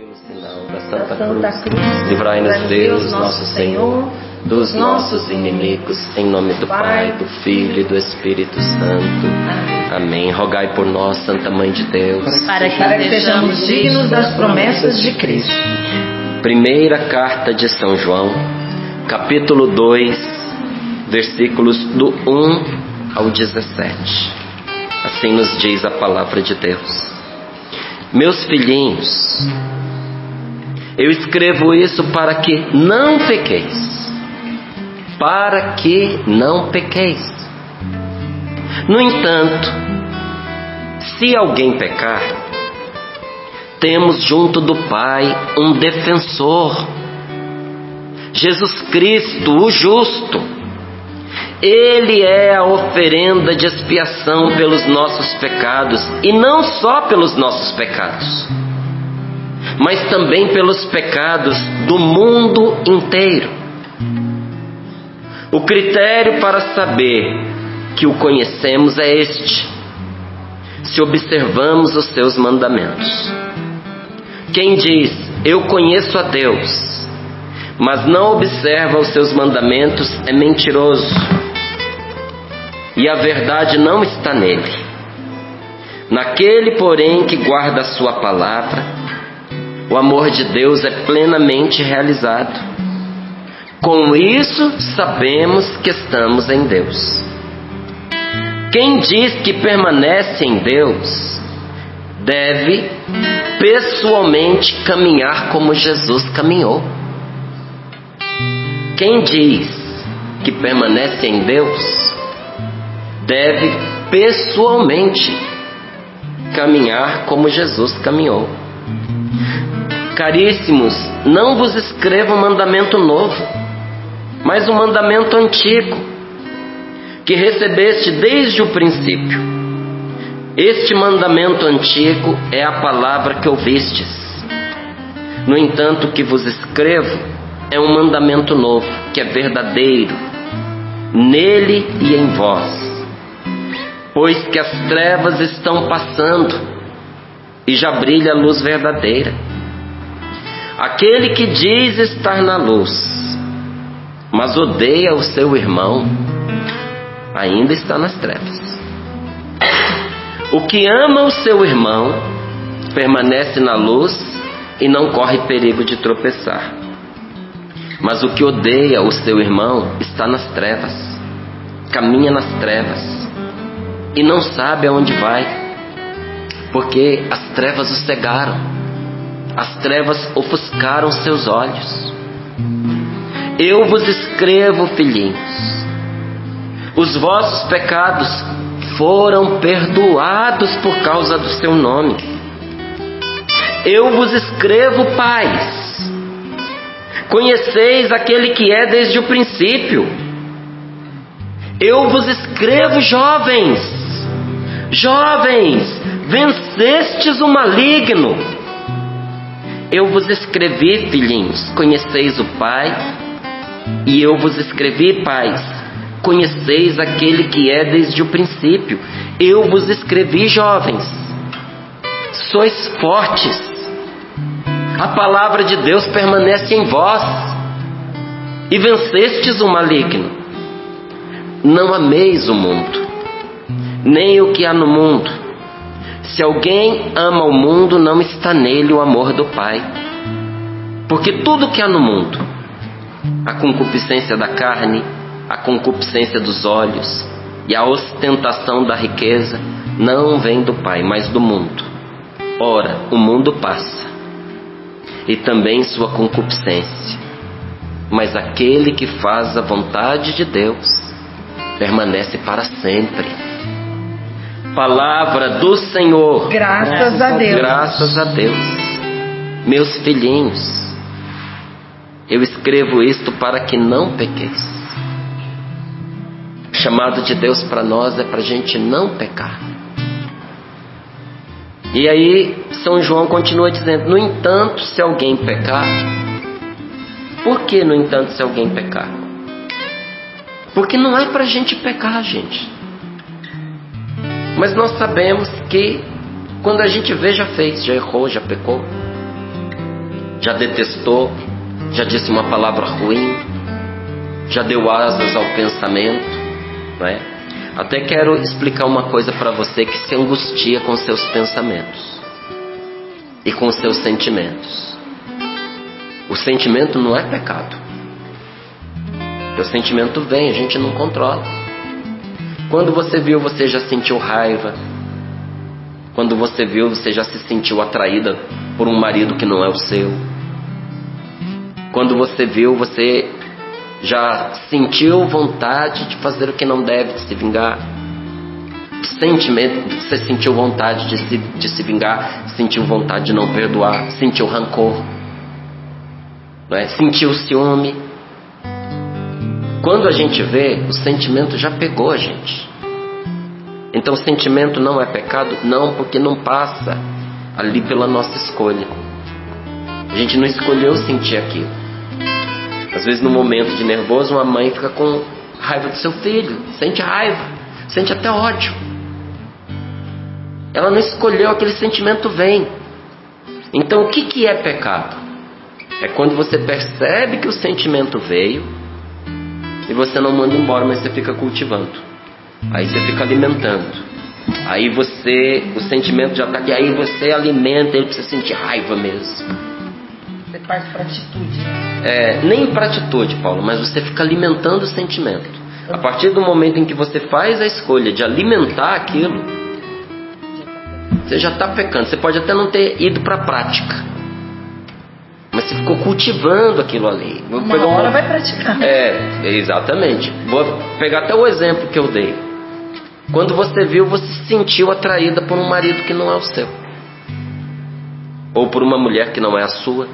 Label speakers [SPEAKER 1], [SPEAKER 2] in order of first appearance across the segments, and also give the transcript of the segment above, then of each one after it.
[SPEAKER 1] Pelo sinal da Santa Cruz, livrai-nos Deus, nosso Senhor, dos nossos inimigos, em nome do Pai, do Filho e do Espírito Santo. Amém. Rogai por nós, Santa Mãe de Deus,
[SPEAKER 2] para que sejamos dignos das promessas de Cristo.
[SPEAKER 1] Primeira Carta de São João, capítulo 2, versículos do 1 ao 17. Assim nos diz a palavra de Deus. Meus filhinhos, eu escrevo isso para que não pequeis. Para que não pequeis. No entanto, se alguém pecar, temos junto do Pai um defensor, Jesus Cristo, o justo. Ele é a oferenda de expiação pelos nossos pecados, e não só pelos nossos pecados, mas também pelos pecados do mundo inteiro. O critério para saber que o conhecemos é este: se observamos os seus mandamentos. Quem diz, eu conheço a Deus, mas não observa os seus mandamentos, é mentiroso, e a verdade não está nele. Naquele, porém, que guarda a sua palavra, o amor de Deus é plenamente realizado. Com isso, sabemos que estamos em Deus. Quem diz que permanece em Deus, deve pessoalmente caminhar como Jesus caminhou. Quem diz que permanece em Deus, deve pessoalmente caminhar como Jesus caminhou. Caríssimos, não vos escrevo um mandamento novo, mas um mandamento antigo, que recebeste desde o princípio. Este mandamento antigo é a palavra que ouvistes. No entanto, o que vos escrevo é um mandamento novo, que é verdadeiro, nele e em vós. Pois que as trevas estão passando, e já brilha a luz verdadeira. Aquele que diz estar na luz, mas odeia o seu irmão, ainda está nas trevas. O que ama o seu irmão, permanece na luz e não corre perigo de tropeçar. Mas o que odeia o seu irmão está nas trevas, caminha nas trevas e não sabe aonde vai, porque as trevas o cegaram, as trevas ofuscaram seus olhos. Eu vos escrevo, filhinhos, os vossos pecados foram perdoados por causa do seu nome. Eu vos escrevo, pais, conheceis aquele que é desde o princípio. Eu vos escrevo, jovens, vencestes o maligno. Eu vos escrevi, filhinhos, conheceis o Pai. E eu vos escrevi, pais, conheceis aquele que é desde o princípio. Eu vos escrevi, jovens, sois fortes, a palavra de Deus permanece em vós, e vencestes o maligno. Não ameis o mundo, nem o que há no mundo. Se alguém ama o mundo, não está nele o amor do Pai. Porque tudo que há no mundo, a concupiscência da carne, a concupiscência dos olhos e a ostentação da riqueza, não vem do Pai, mas do mundo. Ora, o mundo passa, e também sua concupiscência, mas aquele que faz a vontade de Deus permanece para sempre. Palavra do Senhor.
[SPEAKER 2] Graças a Deus.
[SPEAKER 1] Graças a Deus. Meus filhinhos, eu escrevo isto para que não pequeis. O chamado de Deus para nós é para a gente não pecar. E aí São João continua dizendo: no entanto, se alguém pecar. Por que no entanto se alguém pecar? Porque não é para a gente pecar, gente. Mas nós sabemos que quando a gente vê, já fez, já errou, já pecou. já detestou, já disse uma palavra ruim, já deu asas ao pensamento, não é? Até quero explicar uma coisa para você que se angustia com seus pensamentos e com seus sentimentos. O sentimento não é pecado. O sentimento vem, a gente não controla. Quando você viu, você já sentiu raiva. Quando você viu, você já se sentiu atraída por um marido que não é o seu. Quando você viu, você já sentiu vontade de fazer o que não deve, de se vingar. Sentimento, você sentiu vontade de se vingar, sentiu vontade de não perdoar, sentiu rancor, não é? Sentiu ciúme. Quando a gente vê, o sentimento já pegou a gente. Então o sentimento não é pecado? Não, porque não passa ali pela nossa escolha. A gente não escolheu sentir aquilo. Às vezes no momento de nervoso, uma mãe fica com raiva do seu filho, sente raiva, sente até ódio. Ela não escolheu, aquele sentimento vem. Então o que é pecado? É quando você percebe que o sentimento veio e você não manda embora, mas você fica cultivando. Aí você fica alimentando. Aí o sentimento já está aqui, aí você alimenta ele para você sentir raiva mesmo.
[SPEAKER 2] Você parte para atitude.
[SPEAKER 1] Nem para atitude, Paulo, mas você fica alimentando o sentimento. A partir do momento em que você faz a escolha de alimentar aquilo, você já está pecando. Você pode até não ter ido para a prática, mas você ficou cultivando aquilo ali.
[SPEAKER 2] Uma hora vai praticar.
[SPEAKER 1] Exatamente. Vou pegar até o exemplo que eu dei. Quando você viu, você se sentiu atraída por um marido que não é o seu, ou por uma mulher que não é a sua.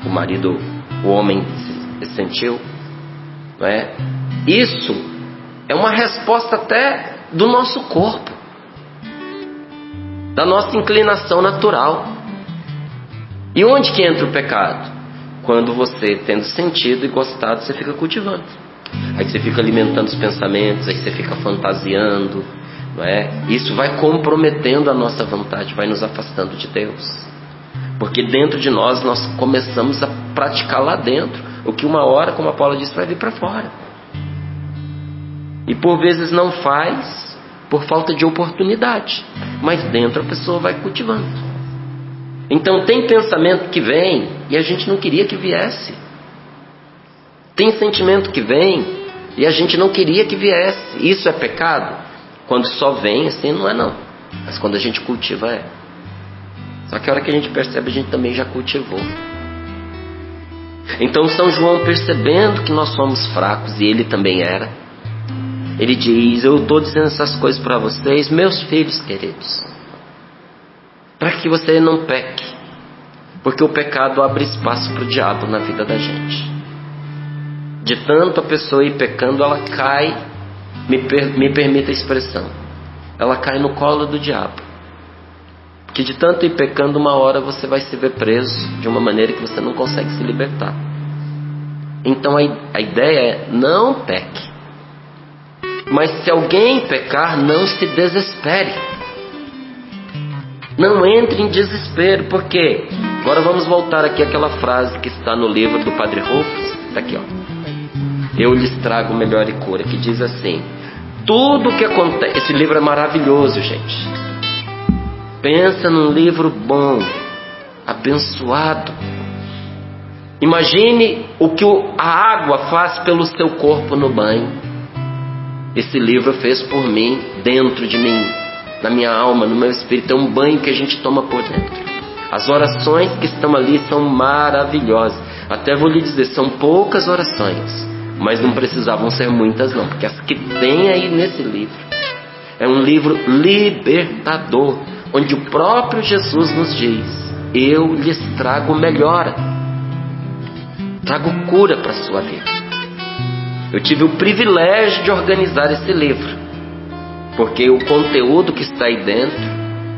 [SPEAKER 1] O marido, o homem se sentiu, não é? Isso é uma resposta até do nosso corpo, da nossa inclinação natural. E onde que entra o pecado? Quando você, tendo sentido e gostado, você fica cultivando. Aí você fica alimentando os pensamentos, aí você fica fantasiando, não é? Isso vai comprometendo a nossa vontade, vai nos afastando de Deus. Porque dentro de nós começamos a praticar lá dentro o que uma hora, como a Paula disse, vai vir para fora. E por vezes não faz por falta de oportunidade, mas dentro a pessoa vai cultivando. Então tem pensamento que vem e a gente não queria que viesse. Tem sentimento que vem e a gente não queria que viesse. Isso é pecado? Quando só vem assim não é não, mas quando a gente cultiva é. Só que a hora que a gente percebe, a gente também já cultivou. Então São João, percebendo que nós somos fracos, e ele também era, ele diz: eu estou dizendo essas coisas para vocês, meus filhos queridos, para que você não peque, porque o pecado abre espaço para o diabo na vida da gente. De tanto a pessoa ir pecando, ela cai, me permita a expressão, ela cai no colo do diabo. Porque de tanto ir pecando, uma hora você vai se ver preso de uma maneira que você não consegue se libertar. Então a ideia é: não peque. Mas se alguém pecar, não se desespere. Não entre em desespero. Por quê? Agora vamos voltar aqui àquela frase que está no livro do Padre Rufus. Está aqui, ó. Eu lhes trago melhor e cura. Que diz assim: tudo que acontece... Esse livro é maravilhoso, gente. Pensa num livro bom, abençoado. Imagine o que a água faz pelo seu corpo no banho. Esse livro fez por mim, dentro de mim, na minha alma, no meu espírito. É um banho que a gente toma por dentro. As orações que estão ali são maravilhosas. Até vou lhe dizer, são poucas orações, mas não precisavam ser muitas não, porque as que tem aí nesse livro é um livro libertador, onde o próprio Jesus nos diz: eu lhes trago melhora, trago cura para a sua vida. Eu tive o privilégio de organizar esse livro, porque o conteúdo que está aí dentro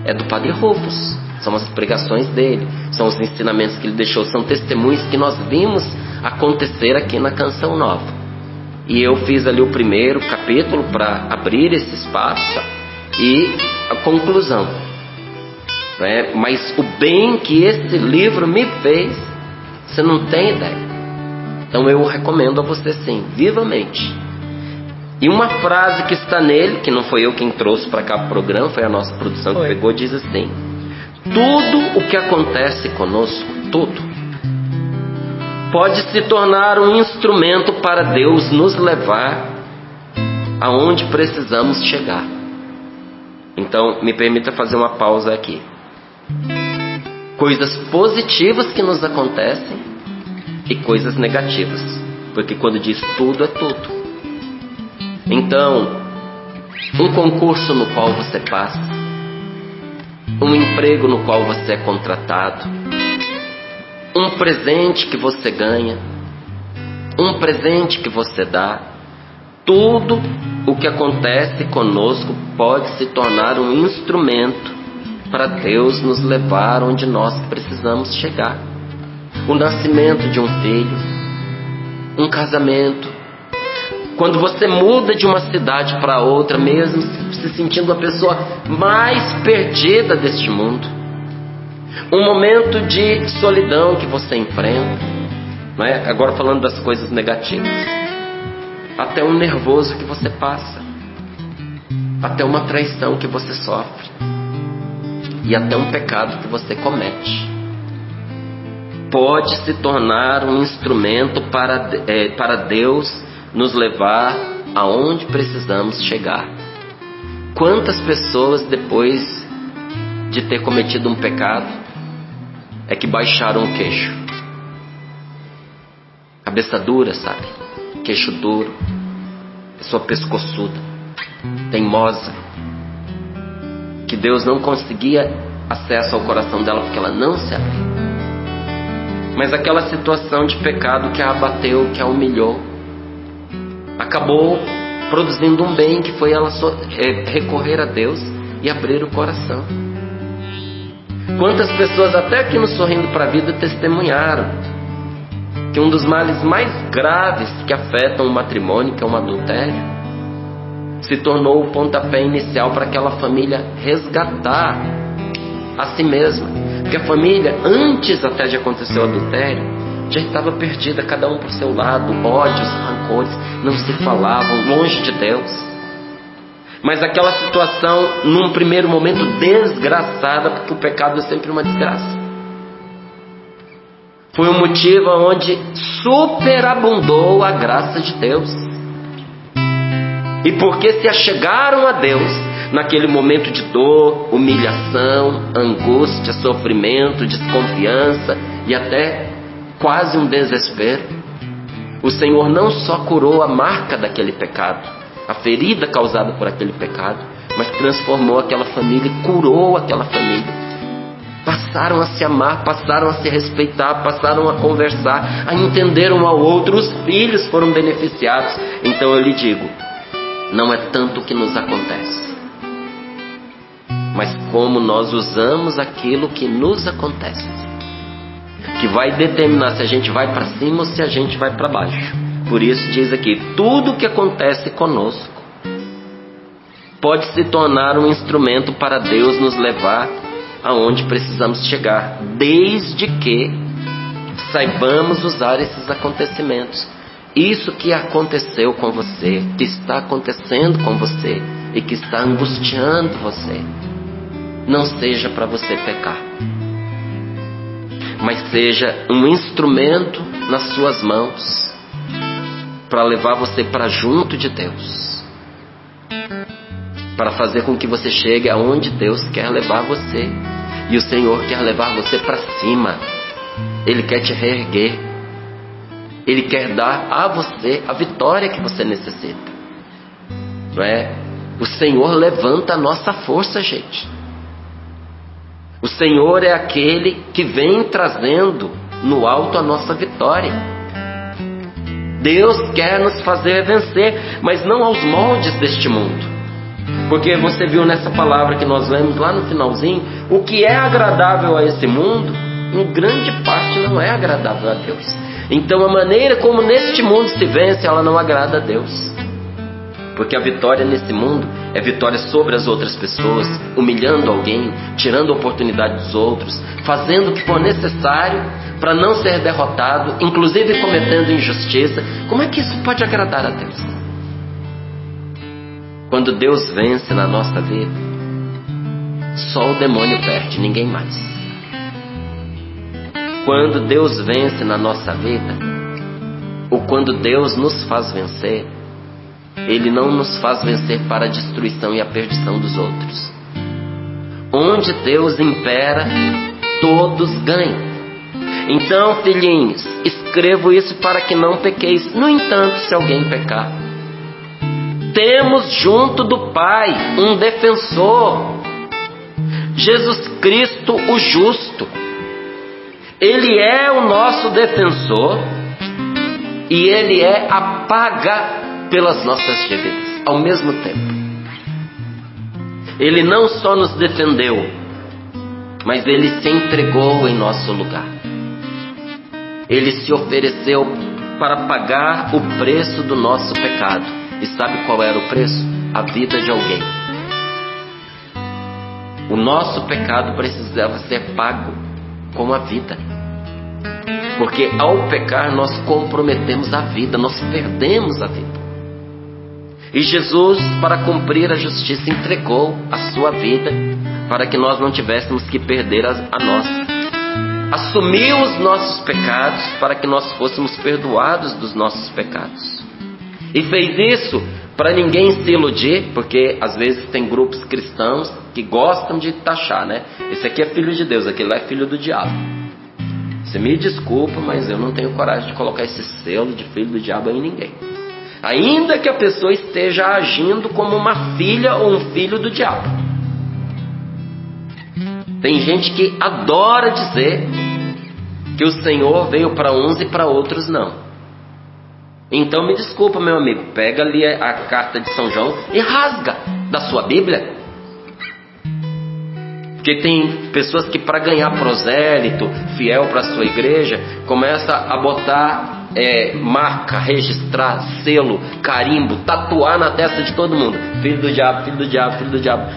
[SPEAKER 1] é do Padre Rufus, são as pregações dele, são os ensinamentos que ele deixou, são testemunhos que nós vimos acontecer aqui na Canção Nova. E eu fiz ali o primeiro capítulo para abrir esse espaço e a conclusão. Mas o bem que esse livro me fez Você não tem ideia. Então eu recomendo a você sim, vivamente. E uma frase que está nele, que não foi eu quem trouxe para cá o programa, foi a nossa produção que pegou, diz assim: tudo o que acontece conosco, tudo, pode se tornar um instrumento para Deus nos levar aonde precisamos chegar. Então, me permita fazer uma pausa aqui. Coisas positivas que nos acontecem e coisas negativas. Porque quando diz tudo, é tudo. Então, um concurso no qual você passa, um emprego no qual você é contratado, um presente que você ganha, um presente que você dá, tudo o que acontece conosco pode se tornar um instrumento para Deus nos levar onde nós precisamos chegar. O nascimento de um filho, um casamento, quando você muda de uma cidade para outra, mesmo se sentindo a pessoa mais perdida deste mundo, um momento de solidão que você enfrenta, não é? Agora falando das coisas negativas, até um nervoso que você passa, até uma traição que você sofre, e até um pecado que você comete, pode se tornar um instrumento para Deus nos levar aonde precisamos chegar. Quantas pessoas, depois de ter cometido um pecado, é que baixaram o queixo? Cabeça dura, sabe? Queixo duro, pessoa pescoçuda, teimosa, que Deus não conseguia acesso ao coração dela porque ela não se abriu. Mas aquela situação de pecado que a abateu, que a humilhou, acabou produzindo um bem, que foi ela recorrer a Deus e abrir o coração. Quantas pessoas, até aqui no Sorrindo para a Vida, testemunharam que um dos males mais graves que afetam o matrimônio, que é o adultério, se tornou o pontapé inicial para aquela família resgatar a si mesma. Porque a família, antes até de acontecer o adultério, já estava perdida, cada um por seu lado, ódios, rancores, não se falavam, longe de Deus. Mas aquela situação, num primeiro momento, desgraçada, porque o pecado é sempre uma desgraça, foi um motivo onde superabundou a graça de Deus. E porque se achegaram a Deus naquele momento de dor, humilhação, angústia, sofrimento, desconfiança e até quase um desespero, o Senhor não só curou a marca daquele pecado, a ferida causada por aquele pecado, mas transformou aquela família, curou aquela família. Passaram a se amar, passaram a se respeitar, passaram a conversar, a entender um ao outro. Os filhos foram beneficiados. Então eu lhe digo, não é tanto o que nos acontece, mas como nós usamos aquilo que nos acontece, que vai determinar se a gente vai para cima ou se a gente vai para baixo. Por isso diz aqui, tudo o que acontece conosco pode se tornar um instrumento para Deus nos levar aonde precisamos chegar, desde que saibamos usar esses acontecimentos. Isso que aconteceu com você, que está acontecendo com você e que está angustiando você, não seja para você pecar, mas seja um instrumento nas suas mãos para levar você para junto de Deus, para fazer com que você chegue aonde Deus quer levar você. E o Senhor quer levar você para cima. Ele quer te reerguer. Ele quer dar a você a vitória que você necessita. Não é? O Senhor levanta a nossa força, gente. O Senhor é aquele que vem trazendo no alto a nossa vitória. Deus quer nos fazer vencer, mas não aos moldes deste mundo. Porque você viu nessa palavra que nós lemos lá no finalzinho, o que é agradável a esse mundo, em grande parte não é agradável a Deus. Então a maneira como neste mundo se vence, ela não agrada a Deus. Porque a vitória nesse mundo é vitória sobre as outras pessoas, humilhando alguém, tirando a oportunidade dos outros, fazendo o que for necessário para não ser derrotado, inclusive cometendo injustiça. Como é que isso pode agradar a Deus? Quando Deus vence na nossa vida, só o demônio perde, ninguém mais. Quando Deus vence na nossa vida, ou quando Deus nos faz vencer, Ele não nos faz vencer para a destruição e a perdição dos outros. Onde Deus impera, todos ganham. Então, filhinhos, escrevo isso para que não pequeis. No entanto, se alguém pecar, temos junto do Pai um defensor, Jesus Cristo o justo. Ele é o nosso defensor e Ele é a paga pelas nossas dívidas ao mesmo tempo. Ele não só nos defendeu, mas Ele se entregou em nosso lugar. Ele se ofereceu para pagar o preço do nosso pecado. E sabe qual era o preço? A vida de alguém. O nosso pecado precisava ser pago com a vida. Porque ao pecar nós comprometemos a vida, nós perdemos a vida. E Jesus, para cumprir a justiça, entregou a sua vida para que nós não tivéssemos que perder a nossa. Assumiu os nossos pecados para que nós fôssemos perdoados dos nossos pecados. E fez isso para ninguém se iludir, porque às vezes tem grupos cristãos que gostam de taxar, né? Esse aqui é filho de Deus, aquele lá é filho do diabo. Você me desculpa, mas eu não tenho coragem de colocar esse selo de filho do diabo em ninguém. Ainda que a pessoa esteja agindo como uma filha ou um filho do diabo. Tem gente que adora dizer que o Senhor veio para uns e para outros não. Então me desculpa, meu amigo, pega ali a carta de São João e rasga da sua Bíblia. Porque tem pessoas que, para ganhar prosélito fiel para a sua igreja, começa a botar marca, registrar, selo, carimbo, tatuar na testa de todo mundo: filho do diabo, filho do diabo, filho do diabo.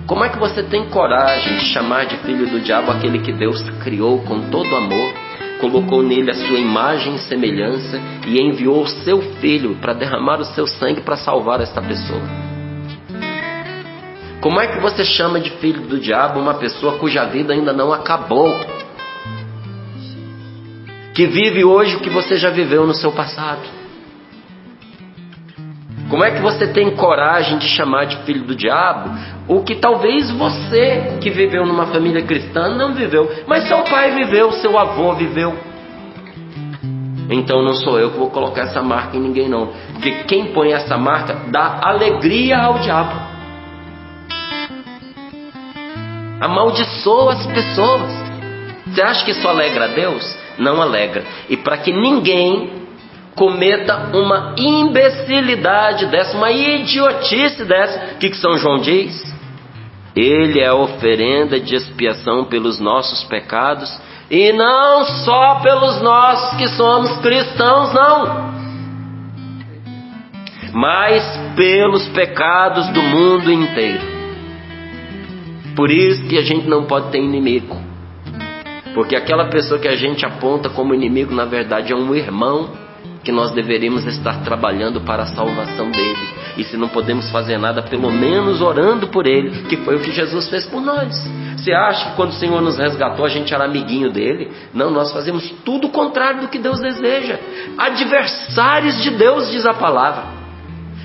[SPEAKER 1] Como é que você tem coragem de chamar de filho do diabo aquele que Deus criou com todo amor, colocou nele a sua imagem e semelhança e enviou o seu filho para derramar o seu sangue para salvar esta pessoa? Como é que você chama de filho do diabo uma pessoa cuja vida ainda não acabou, que vive hoje o que você já viveu no seu passado? Como é que você tem coragem de chamar de filho do diabo o que talvez você, que viveu numa família cristã, não viveu, mas seu pai viveu, seu avô viveu? Então não sou eu que vou colocar essa marca em ninguém não, porque quem põe essa marca dá alegria ao diabo, amaldiçoa as pessoas. Você acha que isso alegra a Deus? Não alegra. E para que ninguém cometa uma imbecilidade dessa, uma idiotice dessa, o que São João diz? Ele é a oferenda de expiação pelos nossos pecados, e não só pelos nossos que somos cristãos, não, mas pelos pecados do mundo inteiro. Por isso que a gente não pode ter inimigo, porque aquela pessoa que a gente aponta como inimigo, na verdade é um irmão que nós deveríamos estar trabalhando para a salvação dele. E se não podemos fazer nada, pelo menos orando por ele, que foi o que Jesus fez por nós. Você acha que quando o Senhor nos resgatou a gente era amiguinho dele? Não, nós fazemos tudo o contrário do que Deus deseja. Adversários de Deus, diz a palavra,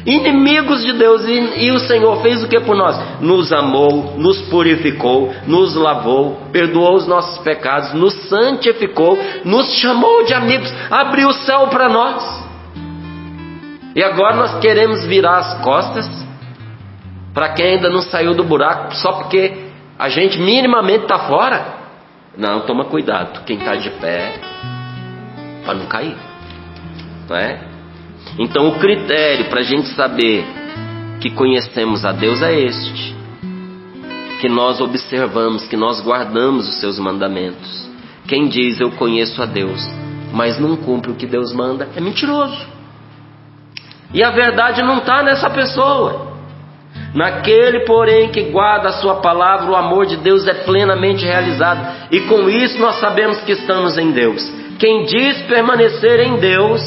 [SPEAKER 1] inimigos de Deus. E o Senhor fez o que por nós? Nos amou, nos purificou, nos lavou, perdoou os nossos pecados, nos santificou, nos chamou de amigos, abriu o céu para nós. E agora nós queremos virar as costas para quem ainda não saiu do buraco só porque a gente minimamente está fora? Não, toma cuidado, quem está de pé, para não cair, não é? Então o critério para a gente saber que conhecemos a Deus é este: que nós observamos, que nós guardamos os seus mandamentos. Quem diz eu conheço a Deus, mas não cumpre o que Deus manda, é mentiroso. E a verdade não está nessa pessoa. Naquele, porém, que guarda a sua palavra, o amor de Deus é plenamente realizado. E com isso nós sabemos que estamos em Deus. Quem diz permanecer em Deus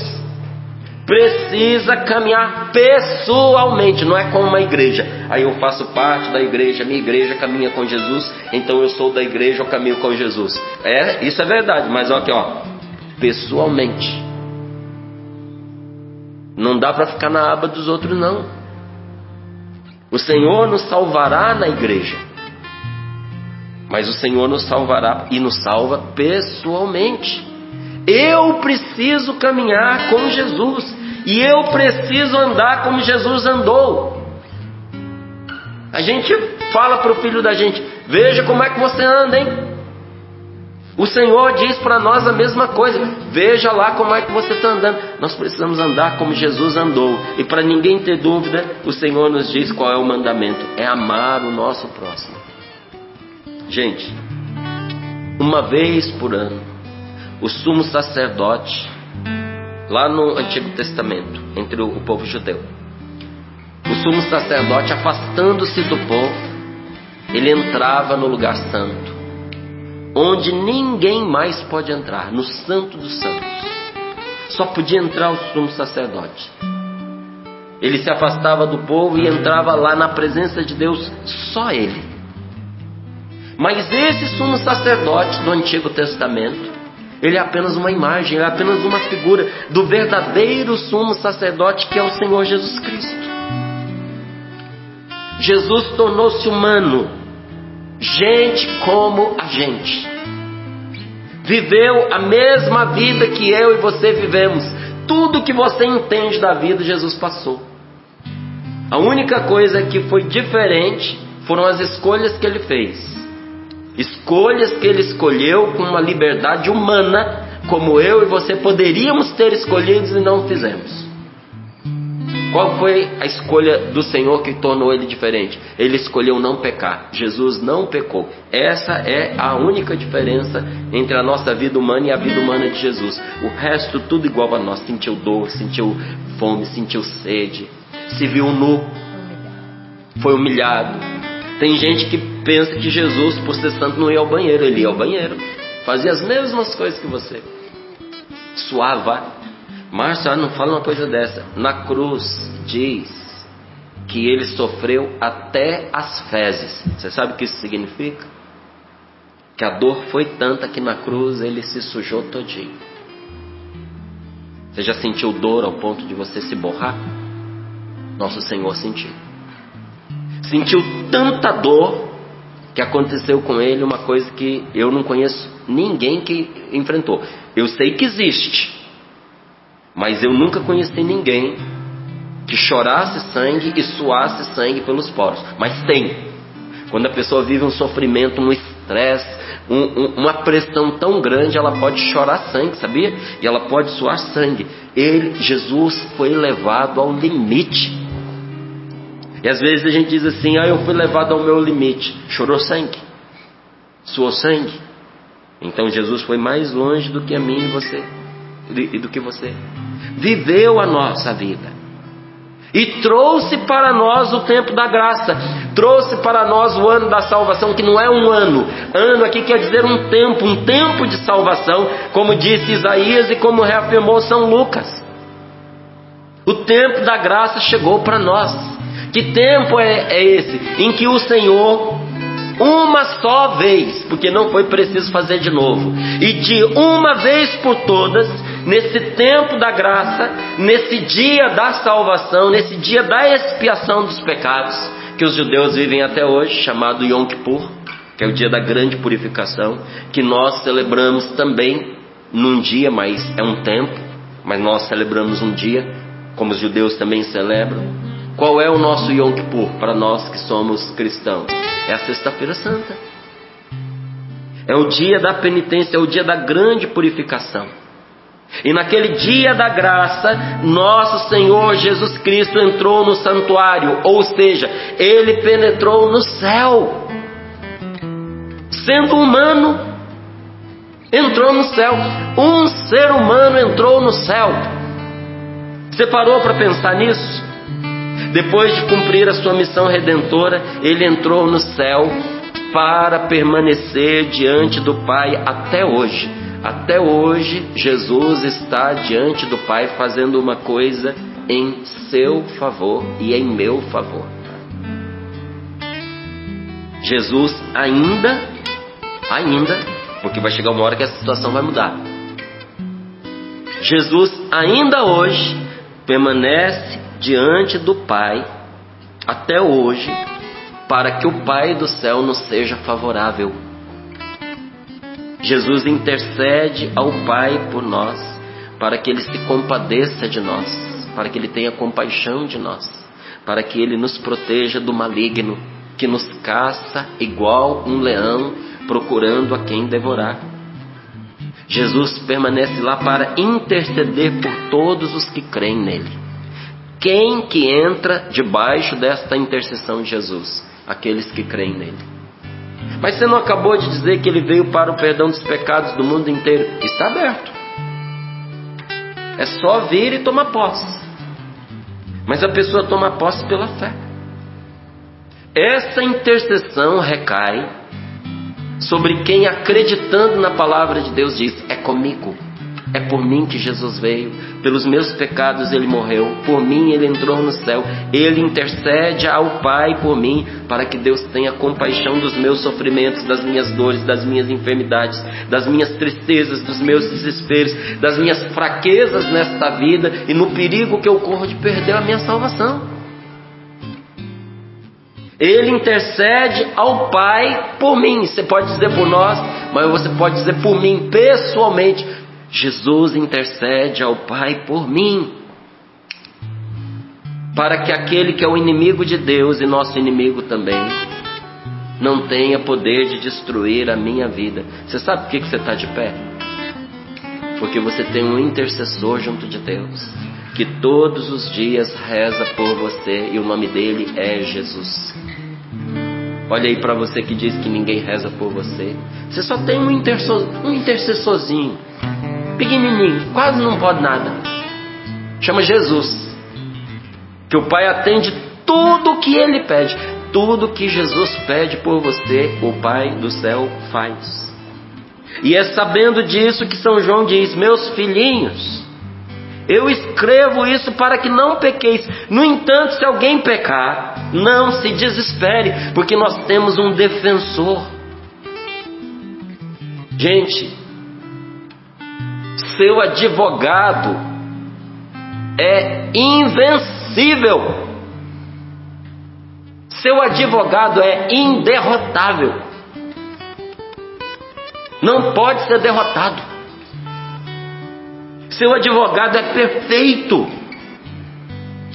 [SPEAKER 1] precisa caminhar pessoalmente, não é como uma igreja. Aí eu faço parte da igreja, minha igreja caminha com Jesus, então eu sou da igreja, eu caminho com Jesus. Isso é verdade, mas aqui pessoalmente. Não dá para ficar na aba dos outros, não. O Senhor nos salvará na igreja, mas o Senhor nos salvará e nos salva pessoalmente. Eu preciso caminhar com Jesus, e eu preciso andar como Jesus andou. A gente fala para o filho da gente: veja como é que você anda, hein? O Senhor diz para nós a mesma coisa: veja lá como é que você está andando. Nós precisamos andar como Jesus andou. E para ninguém ter dúvida, o Senhor nos diz qual é o mandamento: é amar o nosso próximo. Gente, uma vez por ano, o sumo sacerdote, lá no Antigo Testamento, entre o povo judeu, o sumo sacerdote, afastando-se do povo, ele entrava no lugar santo, onde ninguém mais pode entrar, no Santo dos Santos. Só podia entrar o sumo sacerdote. Ele se afastava do povo e entrava lá na presença de Deus, só ele. Mas esse sumo sacerdote do Antigo Testamento, ele é apenas uma imagem, ele é apenas uma figura do verdadeiro sumo sacerdote, que é o Senhor Jesus Cristo. Jesus tornou-se humano, gente como a gente. Viveu a mesma vida que eu e você vivemos. Tudo que você entende da vida, Jesus passou. A única coisa que foi diferente foram as escolhas que ele fez. Escolhas que ele escolheu com uma liberdade humana, como eu e você poderíamos ter escolhido e não fizemos. Qual foi a escolha do Senhor que tornou ele diferente? Ele escolheu não pecar. Jesus não pecou. Essa é a única diferença entre a nossa vida humana e a vida humana de Jesus. O resto tudo igual a nós. Sentiu dor, sentiu fome, sentiu sede, se viu nu, foi humilhado. Tem gente que pensa que Jesus, por ser santo, não ia ao banheiro. Ele ia ao banheiro, fazia as mesmas coisas que você, suava. Márcio, não fala uma coisa dessa. Na cruz diz que ele sofreu até as fezes. Você sabe o que isso significa? Que a dor foi tanta que na cruz ele se sujou todinho. Você já sentiu dor ao ponto de você se borrar? Nosso Senhor sentiu. Sentiu tanta dor que aconteceu com ele uma coisa que eu não conheço ninguém que enfrentou. Eu sei que existe, mas eu nunca conheci ninguém que chorasse sangue e suasse sangue pelos poros. Mas tem. Quando a pessoa vive um sofrimento, um estresse, uma pressão tão grande, ela pode chorar sangue, sabia? E ela pode suar sangue. Jesus foi levado ao limite. E às vezes a gente diz assim: eu fui levado ao meu limite. Chorou sangue? Suou sangue? Então Jesus foi mais longe do que a mim e você, e do que você. Viveu a nossa vida e trouxe para nós o tempo da graça, trouxe para nós o ano da salvação, que não é um ano. Ano aqui quer dizer um tempo de salvação, como disse Isaías e como reafirmou São Lucas. O tempo da graça chegou para nós. Que tempo é esse? Em que o Senhor, uma só vez, porque não foi preciso fazer de novo, e de uma vez por todas, nesse tempo da graça, nesse dia da salvação, nesse dia da expiação dos pecados, que os judeus vivem até hoje, chamado Yom Kippur, que é o dia da grande purificação, que nós celebramos também num dia, mas é um tempo, mas nós celebramos um dia, como os judeus também celebram. Qual é o nosso Yom Kippur para nós que somos cristãos? É a Sexta-feira Santa. É o dia da penitência, é o dia da grande purificação. E naquele dia da graça, nosso Senhor Jesus Cristo entrou no santuário, ou seja, Ele penetrou no céu. Sendo humano, entrou no céu. Um ser humano entrou no céu. Você parou para pensar nisso? Depois de cumprir a sua missão redentora, ele entrou no céu para permanecer diante do Pai até hoje. Até hoje, Jesus está diante do Pai fazendo uma coisa em seu favor e em meu favor. Jesus ainda, porque vai chegar uma hora que essa situação vai mudar. Jesus ainda hoje permanece diante do Pai, até hoje, para que o Pai do céu nos seja favorável. Jesus intercede ao Pai por nós, para que Ele se compadeça de nós, para que Ele tenha compaixão de nós, para que Ele nos proteja do maligno, que nos caça igual um leão procurando a quem devorar. Jesus permanece lá para interceder por todos os que creem nele. Quem que entra debaixo desta intercessão de Jesus? Aqueles que creem nele. Mas você não acabou de dizer que ele veio para o perdão dos pecados do mundo inteiro? Está aberto. É só vir e tomar posse. Mas a pessoa toma posse pela fé. Essa intercessão recai sobre quem, acreditando na palavra de Deus, diz: é comigo, é por mim que Jesus veio, pelos meus pecados Ele morreu, por mim Ele entrou no céu, Ele intercede ao Pai por mim, para que Deus tenha compaixão dos meus sofrimentos, das minhas dores, das minhas enfermidades, das minhas tristezas, dos meus desesperos, das minhas fraquezas nesta vida e no perigo que eu corro de perder a minha salvação. Ele intercede ao Pai por mim. Você pode dizer por nós, mas você pode dizer por mim pessoalmente. Jesus intercede ao Pai por mim, para que aquele que é o inimigo de Deus e nosso inimigo também não tenha poder de destruir a minha vida. Você sabe por que você está de pé? Porque você tem um intercessor junto de Deus, que todos os dias reza por você, e o nome dele é Jesus. Olha aí para você que diz que ninguém reza por você. Você só tem um intercessorzinho, pequenininho, quase não pode nada. Chama Jesus. Que o Pai atende tudo o que Ele pede. Tudo que Jesus pede por você, o Pai do céu faz. E é sabendo disso que São João diz: meus filhinhos, eu escrevo isso para que não pequeis. No entanto, se alguém pecar, não se desespere, porque nós temos um defensor. Gente, seu advogado é invencível. Seu advogado é inderrotável. Não pode ser derrotado. Seu advogado é perfeito.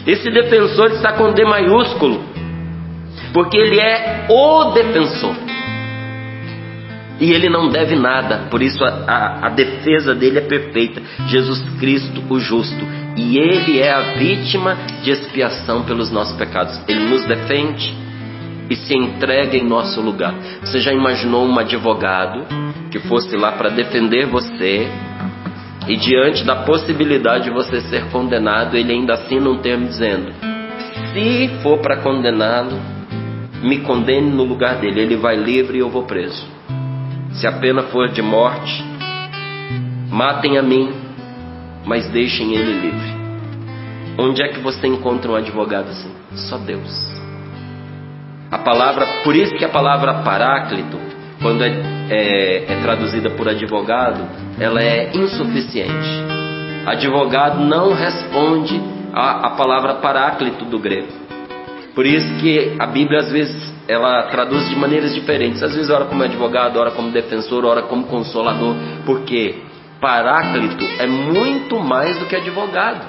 [SPEAKER 1] Esse defensor está com D maiúsculo, porque ele é o defensor. E ele não deve nada, por isso a defesa dele é perfeita. Jesus Cristo, o justo. E ele é a vítima de expiação pelos nossos pecados. Ele nos defende e se entrega em nosso lugar. Você já imaginou um advogado que fosse lá para defender você, e diante da possibilidade de você ser condenado, ele ainda assina um termo dizendo: se for para condená-lo, me condene no lugar dele, ele vai livre e eu vou preso. Se a pena for de morte, matem a mim, mas deixem ele livre. Onde é que você encontra um advogado assim? Só Deus. A palavra, por isso que a palavra paráclito, quando é traduzida por advogado, ela é insuficiente. Advogado não responde à palavra paráclito do grego. Por isso que a Bíblia às vezes ela traduz de maneiras diferentes. Às vezes ora como advogado, ora como defensor, ora como consolador. Porque paráclito é muito mais do que advogado.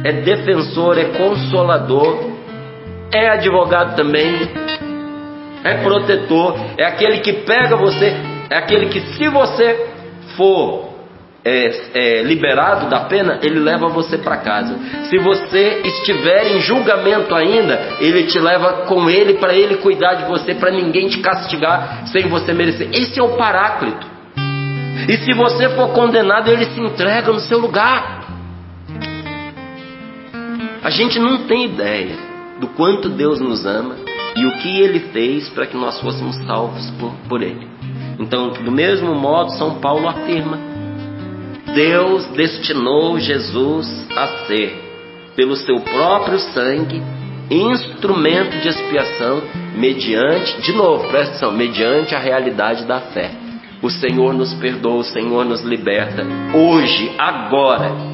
[SPEAKER 1] É defensor, é consolador, é advogado também, é protetor, é aquele que pega você, é aquele que, se você for liberado da pena, ele leva você para casa. Se você estiver em julgamento ainda, ele te leva com ele para ele cuidar de você, para ninguém te castigar sem você merecer. Esse é o paráclito. E se você for condenado, ele se entrega no seu lugar. A gente não tem ideia do quanto Deus nos ama e o que Ele fez para que nós fôssemos salvos por Ele. Então, do mesmo modo, São Paulo afirma: Deus destinou Jesus a ser, pelo seu próprio sangue, instrumento de expiação mediante, de novo, presta atenção, mediante a realidade da fé. O Senhor nos perdoa, o Senhor nos liberta, hoje, agora.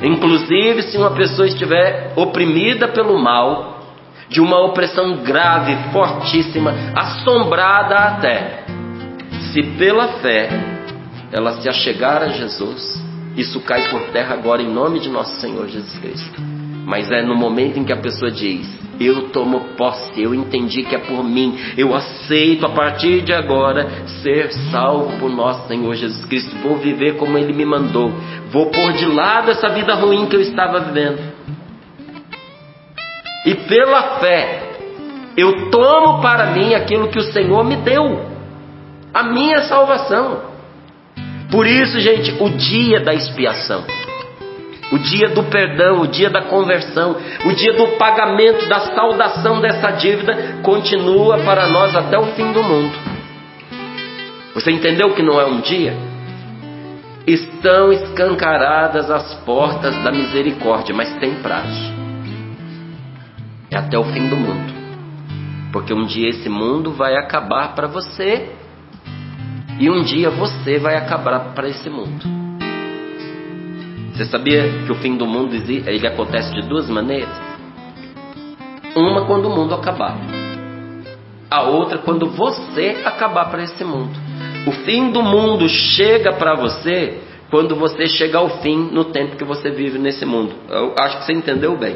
[SPEAKER 1] Inclusive, se uma pessoa estiver oprimida pelo mal, de uma opressão grave, fortíssima, assombrada até, se pela fé ela se achegar a Jesus, isso cai por terra agora em nome de nosso Senhor Jesus Cristo. Mas é no momento em que a pessoa diz: eu tomo posse, eu entendi que é por mim, eu aceito a partir de agora ser salvo por nosso Senhor Jesus Cristo, vou viver como Ele me mandou, vou pôr de lado essa vida ruim que eu estava vivendo, e pela fé eu tomo para mim aquilo que o Senhor me deu, a minha salvação. Por isso, gente, o dia da expiação, o dia do perdão, o dia da conversão, o dia do pagamento, da saudação dessa dívida, continua para nós até o fim do mundo. Você entendeu que não é um dia? Estão escancaradas as portas da misericórdia, mas tem prazo. É até o fim do mundo. Porque um dia esse mundo vai acabar para você, e um dia você vai acabar para esse mundo. Você sabia que o fim do mundo ele acontece de duas maneiras? Uma quando o mundo acabar, a outra quando você acabar para esse mundo. O fim do mundo chega para você quando você chega ao fim no tempo que você vive nesse mundo. Eu acho que você entendeu bem.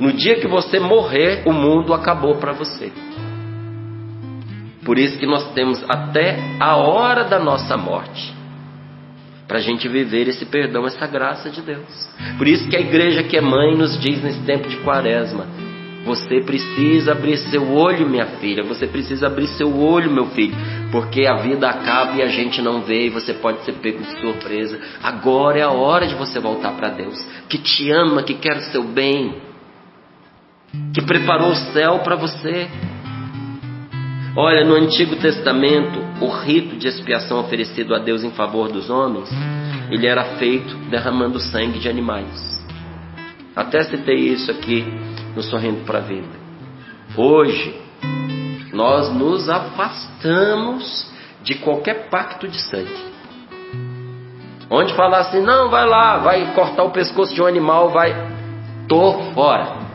[SPEAKER 1] No dia que você morrer, o mundo acabou para você. Por isso que nós temos até a hora da nossa morte para a gente viver esse perdão, essa graça de Deus. Por isso que a igreja que é mãe nos diz nesse tempo de quaresma: você precisa abrir seu olho, minha filha, você precisa abrir seu olho, meu filho, porque a vida acaba e a gente não vê, e você pode ser pego de surpresa. Agora é a hora de você voltar para Deus, que te ama, que quer o seu bem, que preparou o céu para você. Olha, no Antigo Testamento, o rito de expiação oferecido a Deus em favor dos homens, ele era feito derramando sangue de animais. Até citei isso aqui no Sorrindo para a Vida. Hoje, nós nos afastamos de qualquer pacto de sangue. Onde falar assim: não, vai lá, vai cortar o pescoço de um animal, vai... Tô fora.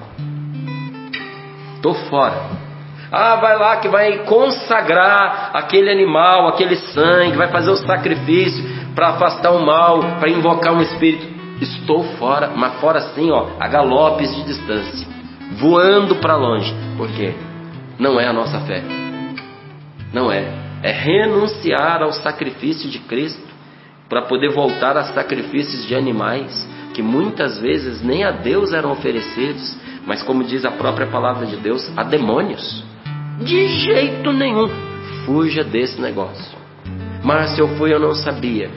[SPEAKER 1] Ah, vai lá que vai consagrar aquele animal, aquele sangue, vai fazer o sacrifício para afastar o mal, para invocar um espírito. Estou fora, mas fora assim, ó, a galopes de distância, voando para longe. Por quê? Não é a nossa fé. Não é. É renunciar ao sacrifício de Cristo para poder voltar a sacrifícios de animais que muitas vezes nem a Deus eram oferecidos, mas, como diz a própria palavra de Deus, a demônios. De jeito nenhum. Fuja desse negócio. Mas se eu fui, eu não sabia.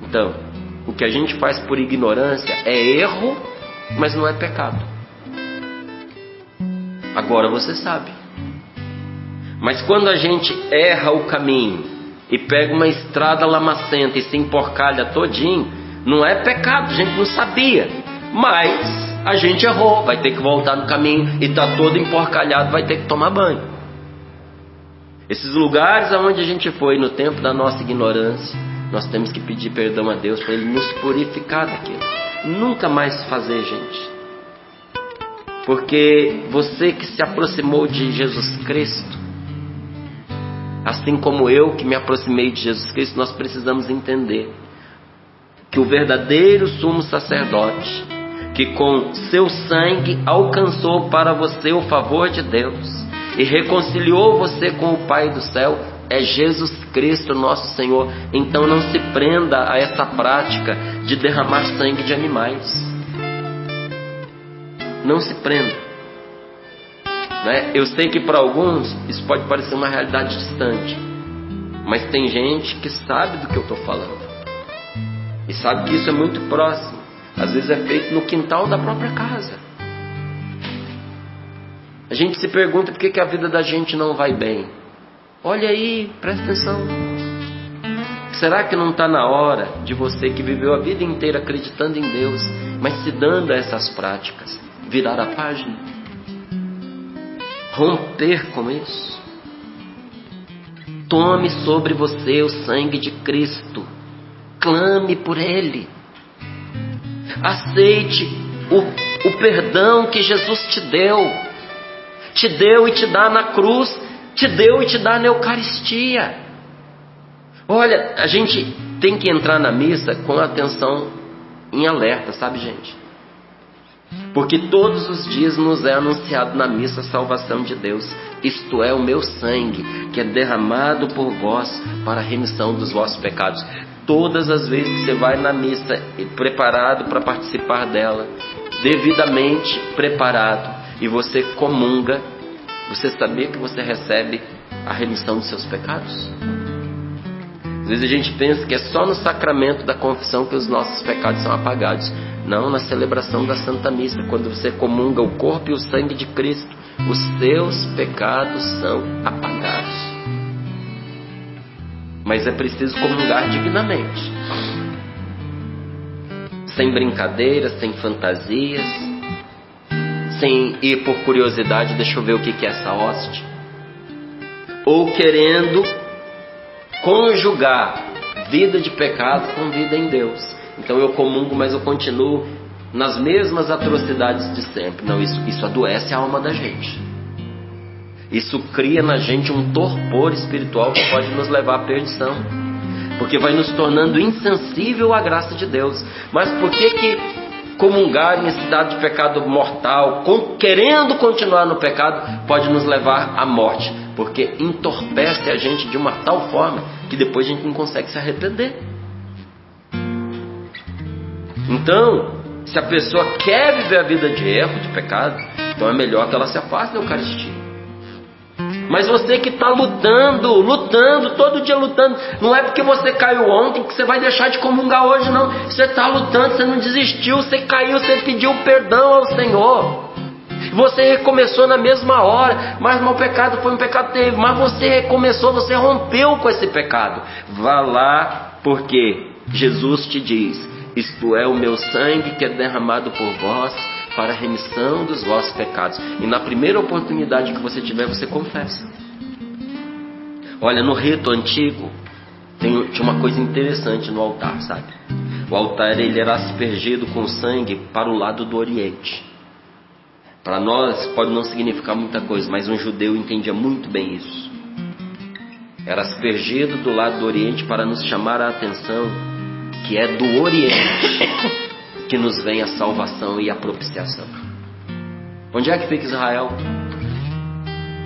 [SPEAKER 1] Então, o que a gente faz por ignorância é erro, mas não é pecado. Agora você sabe. Mas quando a gente erra o caminho e pega uma estrada lamacenta e se emporcalha todinho, não é pecado, a gente não sabia. Mas a gente errou, vai ter que voltar no caminho e está todo emporcalhado, vai ter que tomar banho. Esses lugares aonde a gente foi no tempo da nossa ignorância, nós temos que pedir perdão a Deus para Ele nos purificar daquilo. Nunca mais fazer, gente. Porque você que se aproximou de Jesus Cristo, assim como eu que me aproximei de Jesus Cristo, nós precisamos entender que o verdadeiro sumo sacerdote, que com seu sangue alcançou para você o favor de Deus e reconciliou você com o Pai do céu, é Jesus Cristo nosso Senhor. Então não se prenda a essa prática de derramar sangue de animais. Não se prenda, né? Eu sei que para alguns isso pode parecer uma realidade distante, mas tem gente que sabe do que eu estou falando e sabe que isso é muito próximo. às vezes é feito no quintal da própria casa. A gente se pergunta por que a vida da gente não vai bem. Olha aí, presta atenção. Será que não está na hora de você que viveu a vida inteira acreditando em Deus, mas se dando a essas práticas, virar a página? Romper com isso? Tome sobre você o sangue de Cristo. Clame por Ele. Aceite o perdão que Jesus te deu. Te deu e te dá na cruz. Te deu e te dá na Eucaristia. Olha, a gente tem que entrar na missa com a atenção em alerta, sabe, gente? Porque todos os dias nos é anunciado na missa a salvação de Deus. Isto é o meu sangue, que é derramado por vós para a remissão dos vossos pecados. Todas as vezes que você vai na missa preparado para participar dela, devidamente preparado, e você comunga, você sabia que você recebe a remissão dos seus pecados? Às vezes a gente pensa que é só no sacramento da confissão que os nossos pecados são apagados. Não, na celebração da Santa Missa, quando você comunga o corpo e o sangue de Cristo, os seus pecados são apagados. Mas é preciso comungar dignamente, sem brincadeiras, sem fantasias, sem ir por curiosidade, deixa eu ver o que é essa hóstia, ou querendo conjugar vida de pecado com vida em Deus. Então eu comungo, mas eu continuo nas mesmas atrocidades de sempre. Não, isso adoece a alma da gente. Isso cria na gente um torpor espiritual que pode nos levar à perdição, porque vai nos tornando insensível à graça de Deus. Mas por que comungar em estado de pecado mortal, querendo continuar no pecado, pode nos levar à morte? Porque entorpece a gente de uma tal forma que depois a gente não consegue se arrepender. Então, se a pessoa quer viver a vida de erro, de pecado, então é melhor que ela se afaste da Eucaristia. Mas você que está lutando, todo dia lutando, não é porque você caiu ontem que você vai deixar de comungar hoje, não. Você está lutando, você não desistiu, você caiu, você pediu perdão ao Senhor. Você recomeçou na mesma hora, mas o pecado foi um pecado terrível, mas você recomeçou, você rompeu com esse pecado. Vá lá, porque Jesus te diz: isto é o meu sangue que é derramado por vós para a remissão dos vossos pecados. E na primeira oportunidade que você tiver, você confessa. Olha, no rito antigo tinha uma coisa interessante no altar, sabe? O altar, ele era aspergido com sangue para o lado do Oriente. Para nós pode não significar muita coisa, mas um judeu entendia muito bem isso. Era aspergido do lado do Oriente para nos chamar a atenção que é do Oriente que nos vem a salvação e a propiciação. Onde é que fica Israel?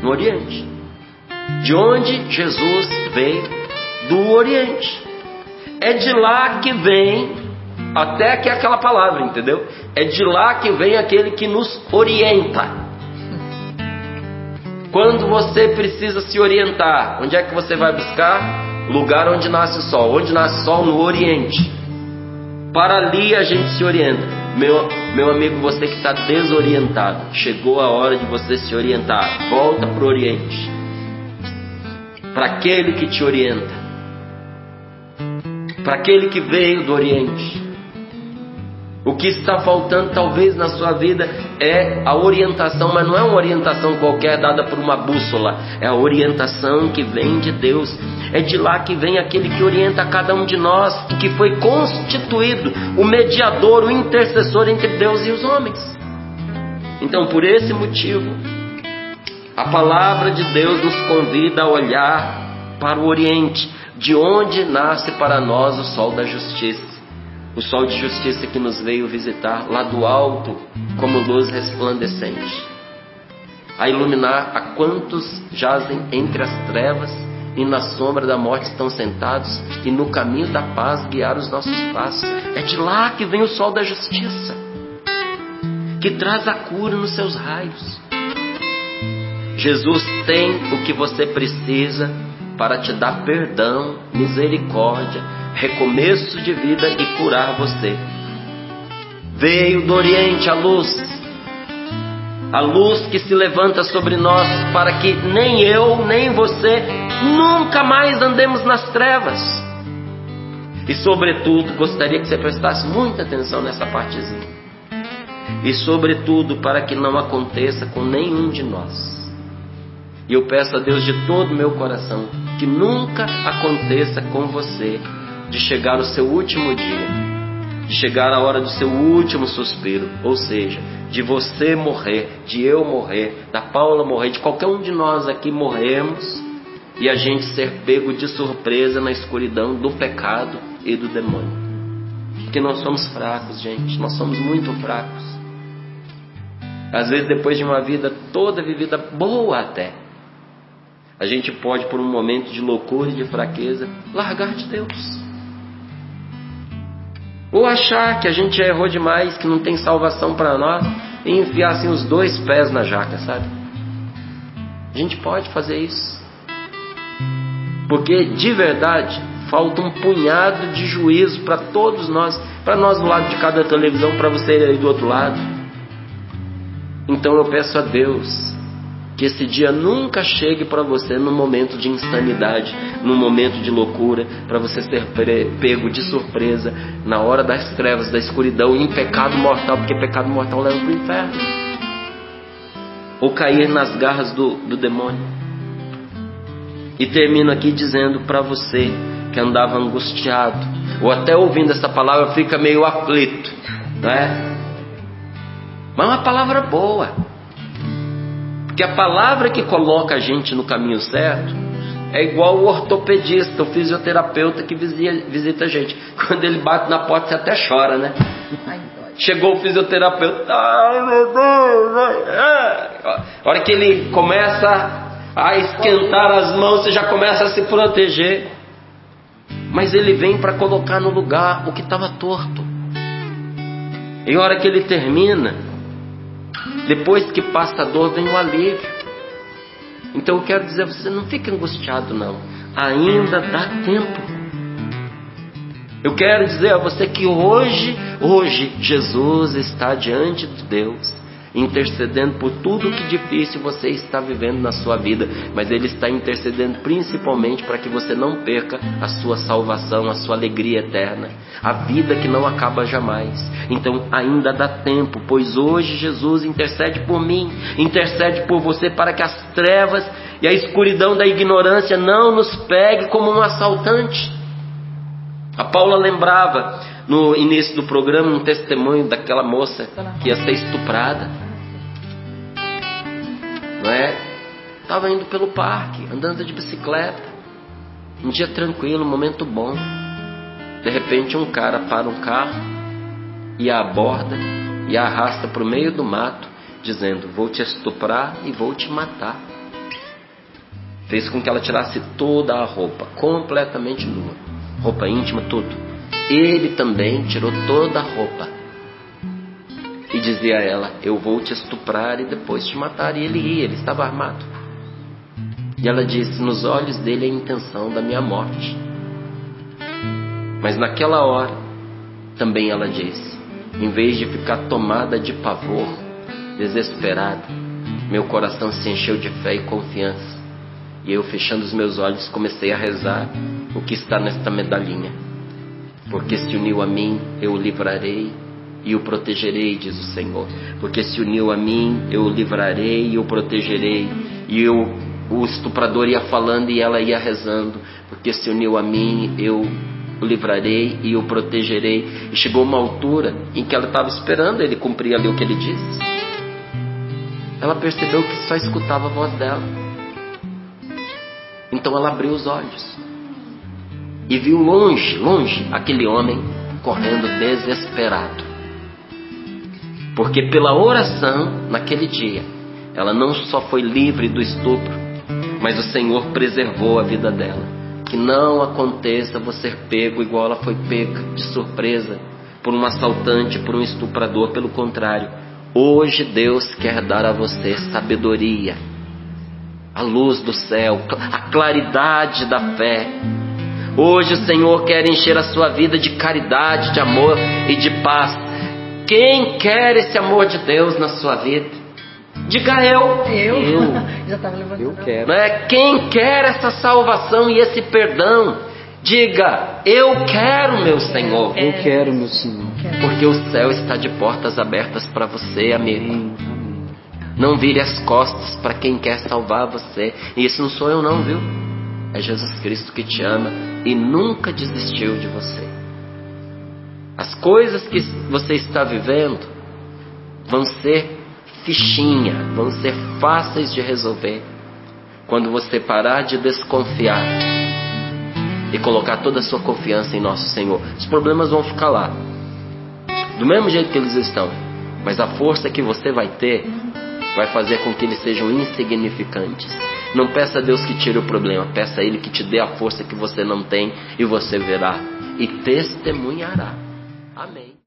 [SPEAKER 1] No Oriente. De onde Jesus veio? Do Oriente. É de lá que vem, até que é aquela palavra, entendeu? É de lá que vem aquele que nos orienta. Quando você precisa se orientar, onde é que você vai buscar? Lugar onde nasce o sol. Onde nasce o sol? No Oriente. Para ali a gente se orienta. Meu amigo, você que está desorientado, chegou a hora de você se orientar. Volta para o Oriente, para aquele que te orienta, para aquele que veio do Oriente. O que está faltando talvez na sua vida é a orientação, mas não é uma orientação qualquer dada por uma bússola. É a orientação que vem de Deus. É de lá que vem aquele que orienta a cada um de nós e que foi constituído o mediador, o intercessor entre Deus e os homens. Então, por esse motivo, a palavra de Deus nos convida a olhar para o Oriente, de onde nasce para nós o sol da justiça. O sol de justiça que nos veio visitar lá do alto como luz resplandecente, a iluminar a quantos jazem entre as trevas e na sombra da morte estão sentados, e no caminho da paz guiar os nossos passos. É de lá que vem o sol da justiça, que traz a cura nos seus raios. Jesus tem o que você precisa para te dar perdão, misericórdia, recomeço de vida e curar você. Veio do Oriente a luz que se levanta sobre nós, para que nem eu, nem você, nunca mais andemos nas trevas. E sobretudo, gostaria que você prestasse muita atenção nessa partezinha. E sobretudo, para que não aconteça com nenhum de nós. E eu peço a Deus de todo o meu coração que nunca aconteça com você de chegar o seu último dia, de chegar a hora do seu último suspiro, ou seja, de você morrer, de eu morrer, da Paula morrer, de qualquer um de nós aqui morrermos e a gente ser pego de surpresa na escuridão do pecado e do demônio. Porque nós somos fracos, gente, nós somos muito fracos. Às vezes, depois de uma vida toda vivida boa até, a gente pode, por um momento de loucura e de fraqueza, largar de Deus. Ou achar que a gente já errou demais, que não tem salvação para nós, e enfiar assim os 2 pés na jaca, sabe? A gente pode fazer isso. Porque, de verdade, falta um punhado de juízo para todos nós, para nós do lado de cada televisão, para você aí do outro lado. Então eu peço a Deus que esse dia nunca chegue para você num momento de insanidade, num momento de loucura, para você ser pego de surpresa na hora das trevas, da escuridão, em pecado mortal, porque pecado mortal leva para o inferno, ou cair nas garras do demônio. E termino aqui dizendo para você que andava angustiado, ou até ouvindo essa palavra fica meio aflito, não é? Mas é uma palavra boa. Porque a palavra que coloca a gente no caminho certo é igual o ortopedista, o fisioterapeuta que visita a gente. Quando ele bate na porta, você até chora, né? Chegou o fisioterapeuta. Ai, meu Deus! A hora que ele começa a esquentar as mãos, você já começa a se proteger. Mas ele vem para colocar no lugar o que estava torto. E a hora que ele termina, depois que passa a dor, vem o alívio. Então eu quero dizer a você, não fique angustiado não. Ainda dá tempo. Eu quero dizer a você que hoje Jesus está diante de Deus, intercedendo por tudo que difícil você está vivendo na sua vida. Mas Ele está intercedendo principalmente para que você não perca a sua salvação, a sua alegria eterna, a vida que não acaba jamais. Então ainda dá tempo, pois hoje Jesus intercede por mim, intercede por você, para que as trevas e a escuridão da ignorância não nos pegue como um assaltante. A Paula lembrava no início do programa um testemunho daquela moça que ia ser estuprada, não é? Estava indo pelo parque, andando de bicicleta, um dia tranquilo, um momento bom. De repente um cara para um carro e a aborda e a arrasta para o meio do mato, dizendo: vou te estuprar e vou te matar. Fez com que ela tirasse toda a roupa, completamente nua, roupa íntima, tudo. Ele também tirou toda a roupa e dizia a ela: eu vou te estuprar e depois te matar. E ele ria, ele estava armado. E ela disse: nos olhos dele é a intenção da minha morte. Mas naquela hora também ela disse: em vez de ficar tomada de pavor, desesperada, meu coração se encheu de fé e confiança. E eu, fechando os meus olhos, comecei a rezar o que está nesta medalhinha: porque se uniu a mim, eu o livrarei e o protegerei, diz o Senhor. Porque se uniu a mim, eu o livrarei e o protegerei. E o estuprador ia falando e ela ia rezando: porque se uniu a mim, eu o livrarei e o protegerei. E chegou uma altura em que ela estava esperando ele cumprir ali o que ele disse. Ela percebeu que só escutava a voz dela. Então ela abriu os olhos e viu longe aquele homem correndo desesperado. Porque pela oração naquele dia, ela não só foi livre do estupro, mas o Senhor preservou a vida dela. Que não aconteça você ser pego igual ela foi pega de surpresa por um assaltante, por um estuprador. Pelo contrário, hoje Deus quer dar a você sabedoria, a luz do céu, a claridade da fé. Hoje o Senhor quer encher a sua vida de caridade, de amor e de paz. Quem quer esse amor de Deus na sua vida? Diga eu.
[SPEAKER 2] Já estava levantando.
[SPEAKER 3] Eu quero.
[SPEAKER 1] Não é? Quem quer essa salvação e esse perdão? Diga, eu quero, meu Senhor.
[SPEAKER 3] Eu quero, meu Senhor.
[SPEAKER 1] Porque o céu está de portas abertas para você, amigo.
[SPEAKER 3] Amém. Amém.
[SPEAKER 1] Não vire as costas para quem quer salvar você. E isso não sou eu não, viu? É Jesus Cristo que te ama e nunca desistiu de você. As coisas que você está vivendo vão ser fichinha, vão ser fáceis de resolver quando você parar de desconfiar e colocar toda a sua confiança em nosso Senhor. Os problemas vão ficar lá, do mesmo jeito que eles estão, mas a força que você vai ter vai fazer com que eles sejam insignificantes. Não peça a Deus que tire o problema, peça a Ele que te dê a força que você não tem, e você verá e testemunhará. Amém.